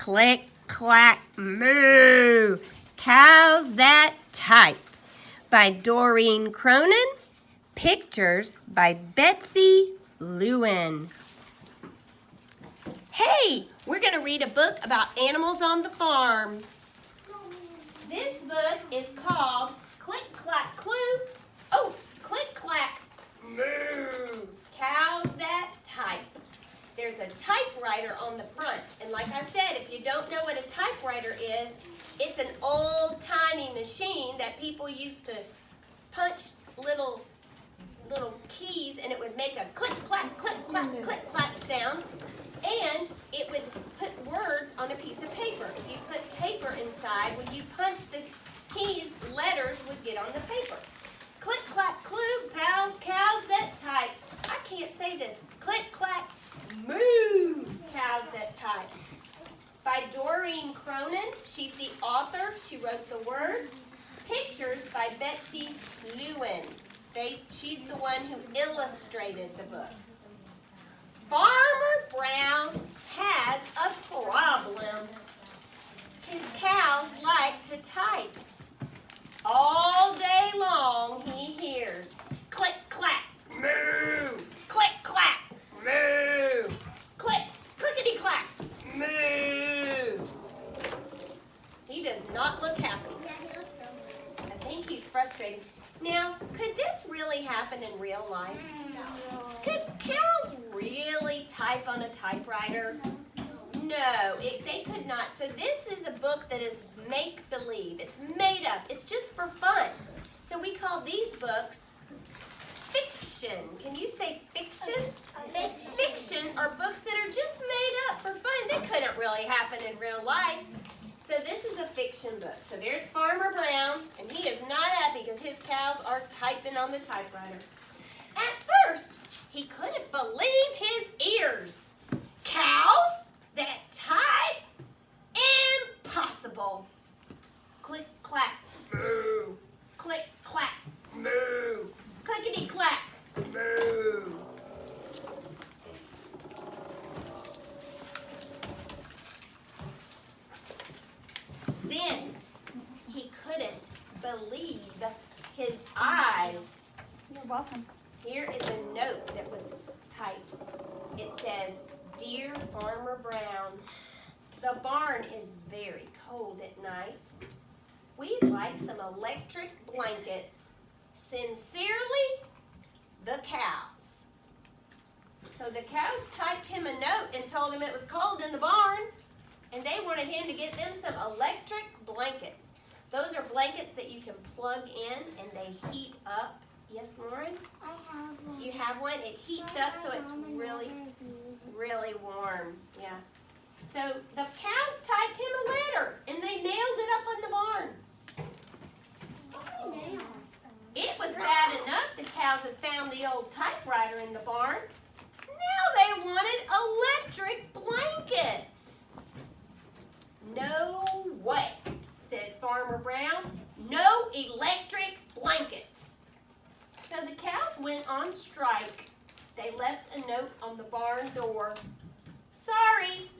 Click, clack, moo. Cows that type by Doreen Cronin. Pictures by Betsy Lewin. Hey, we're going to read a book about animals on the farm. This book is called Click, Clack, Clue. Oh, Click, Clack, Moo. Cows that type. There's a typewriter on the front. And like I said, if you don't know what a typewriter is, it's an old-timey machine that people used to punch little keys, and it would make a click, clack, click, clack, click, clack sound. And it would put words on a piece of paper. If you put paper inside, when you punch the keys, letters would get on the paper. Click, clack, clue, cows that type. I can't say this. Click, clack, moo, cows that type. By Doreen Cronin. She's the author. She wrote the words. Pictures by Betsy Lewin. She's the one who illustrated the book. Farmer Brown has a problem. His cows like to type. All day long he hears click, clack, moo, click, clack, moo, click, clickety, clack, moo. He does not look happy. I think he's frustrated. Now, could this really happen in real life? No. Could cows really type on a typewriter? No, they could not. So this is a book that is make-believe. It's made up. It's just for fun. So we call these books fiction. Can you say fiction? Fiction are books that are just made up for fun. They couldn't really happen in real life. So this is a fiction book. So there's Farmer Brown, and he is not happy because his cows are typing on the typewriter. At first, he couldn't believe his ears. Cows that type? Impossible. Click, clack, moo. Click, clack, moo. Clickety, clack, moo. Then he couldn't believe his eyes. You're welcome. Here is a note that was typed. It says, "Dear Farmer Brown, the barn is very cold at night. We'd like some electric blankets. Sincerely, the cows." So the cows typed him a note and told him it was cold in the barn. And they wanted him to get them some electric blankets. Those are blankets that you can plug in and they heat up. Yes, Lauren? I have one. You have one? It heats up so it's really, really warm. Yeah. So the cows typed him a letter and they nailed it up on the barn. It was bad enough the cows had found the old typewriter in the barn. Now they wanted electric blankets. "No way," said Farmer Brown. "No electric blankets." So the cows went on strike. They left a note on the barn door. "Sorry,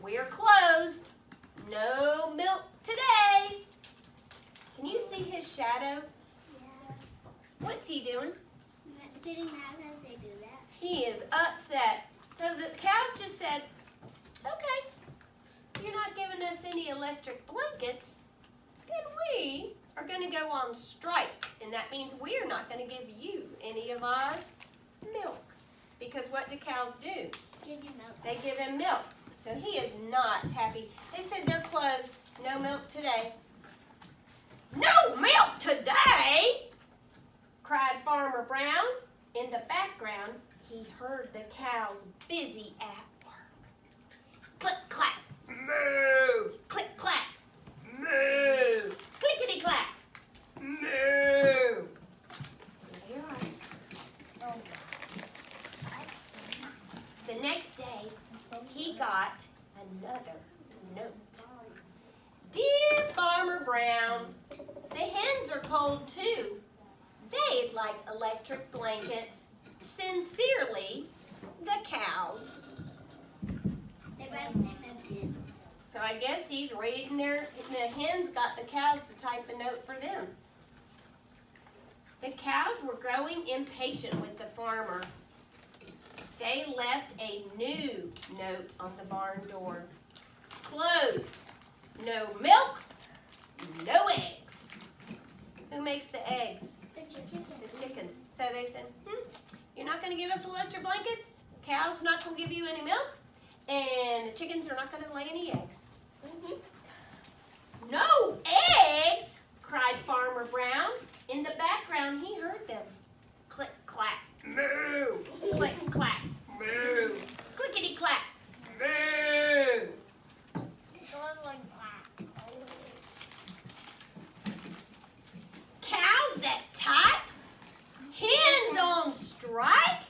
we're closed. No milk today." Can you see his shadow? Yeah. What's he doing? Getting mad as they do that. He is upset. So the cows just said, "Okay. You're not giving us any electric blankets, then we are going to go on strike. And that means we're not going to give you any of our milk." Because what do cows do? Give you milk. They give him milk. So he is not happy. They said they're closed. No milk today. "No milk today!" cried Farmer Brown. In the background, he heard the cows busy at work. Click, clack. Moo! Click, clack. Moo! Clickety, clack. Moo! There you are. The next day, he got another note. "Dear Farmer Brown, the hens are cold too. They'd like electric blankets. Sincerely, the cows." They both named them So I guess he's reading the hens got the cows to type a note for them. The cows were growing impatient with the farmer. They left a new note on the barn door. Closed. No milk, no eggs. Who makes the eggs? The chicken. The chickens. So they said, you're not going to give us electric blankets? Cows are not going to give you any milk? And the chickens are not going to lay any eggs. No eggs, cried Farmer Brown. In the background, he heard them. Click, clack, moo. Click, clack, moo. Clickety, clack, moo. Cows that type? Hens on strike?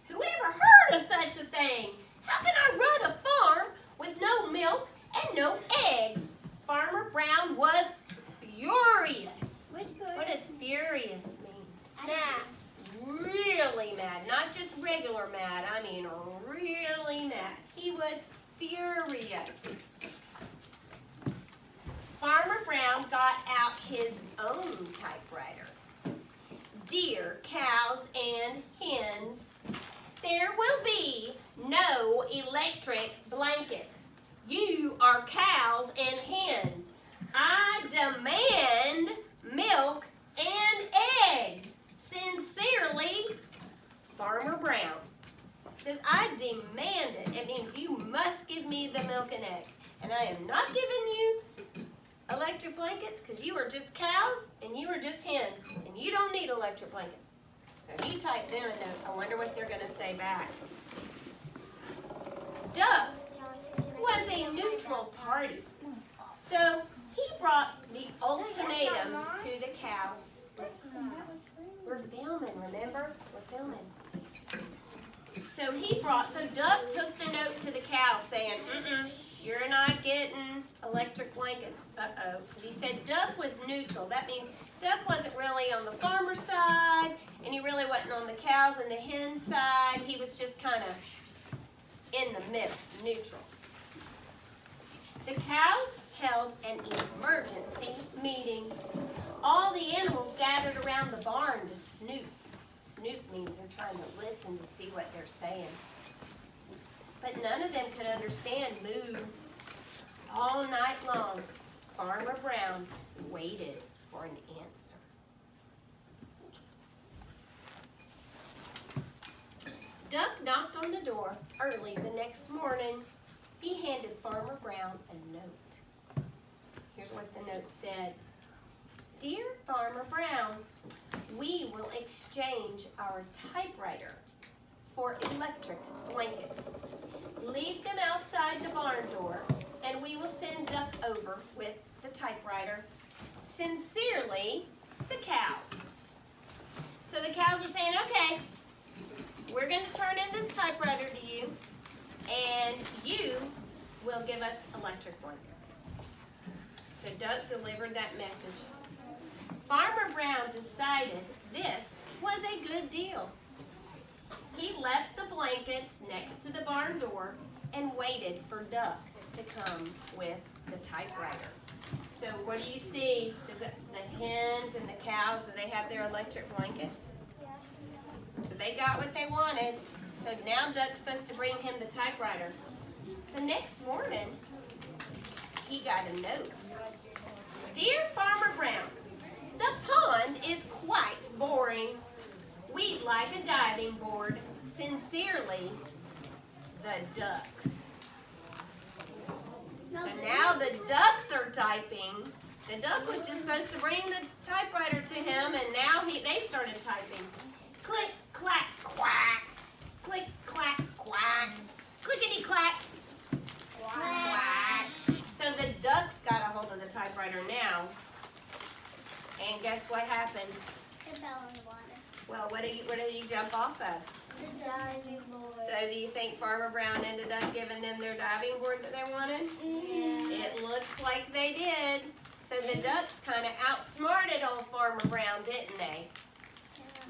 Who ever heard of such a thing? How can I run a farm with no milk and no eggs? Farmer Brown was furious. What does furious mean? Mad. Really mad. Not just regular mad. I mean really mad. He was furious. Farmer Brown got out his own typewriter. Dear cows and hens, there will be no electric blankets. You are cows and hens. I demand milk and eggs. Sincerely, Farmer Brown. Says, I demand it. It means you must give me the milk and eggs. And I am not giving you electric blankets because you are just cows and you are just hens. And you don't need electric blankets. So he typed them a note. I wonder what they're going to say back. Duck was a neutral party. So he brought the ultimatum to the cows. We're filming, remember? We're filming. So Duck took the note to the cows saying, you're not getting electric blankets. Uh-oh. He said Duck was neutral. That means Duck wasn't really on the farmer's side, and he really wasn't on the cows and the hen side. He was just kind of in the middle, neutral. The cows held an emergency meeting. All the animals gathered around the barn to snoop. Snoop means they're trying to listen to see what they're saying. But none of them could understand moo. All night long, Farmer Brown waited for an answer. Duck knocked on the door early the next morning. He handed Farmer Brown a note. Here's what the note said. Dear Farmer Brown, we will exchange our typewriter for electric blankets. Leave them outside the barn door, and we will send Duck over with the typewriter. Sincerely, the cows. So the cows are saying, okay, we're going to turn in this typewriter to you, and you will give us electric blankets. So Duck delivered that message. Farmer Brown decided this was a good deal. He left the blankets next to the barn door and waited for Duck to come with the typewriter. So what do you see? Does it, the hens and the cows, do they have their electric blankets? So they got what they wanted. So now Duck's supposed to bring him the typewriter. The next morning, he got a note. Dear Farmer Brown, the pond is quite boring. We'd like a diving board. Sincerely, the ducks. So now the ducks are typing. The duck was just supposed to bring the typewriter to him, and now they started typing. Click, clack, quack. Click, clack, quack. Clickety, clack, quack. So the ducks got a hold of the typewriter now. And guess what happened? It fell in the water. Well, what did you jump off of? The diving board. So do you think Farmer Brown ended up giving them their diving board that they wanted? Yeah. It looks like they did. So the ducks kind of outsmarted old Farmer Brown, didn't they?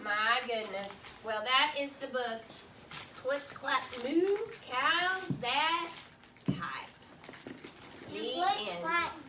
My goodness. Well, that is the book, Click, Clack, Moo, Cows That Type. hand. Clack.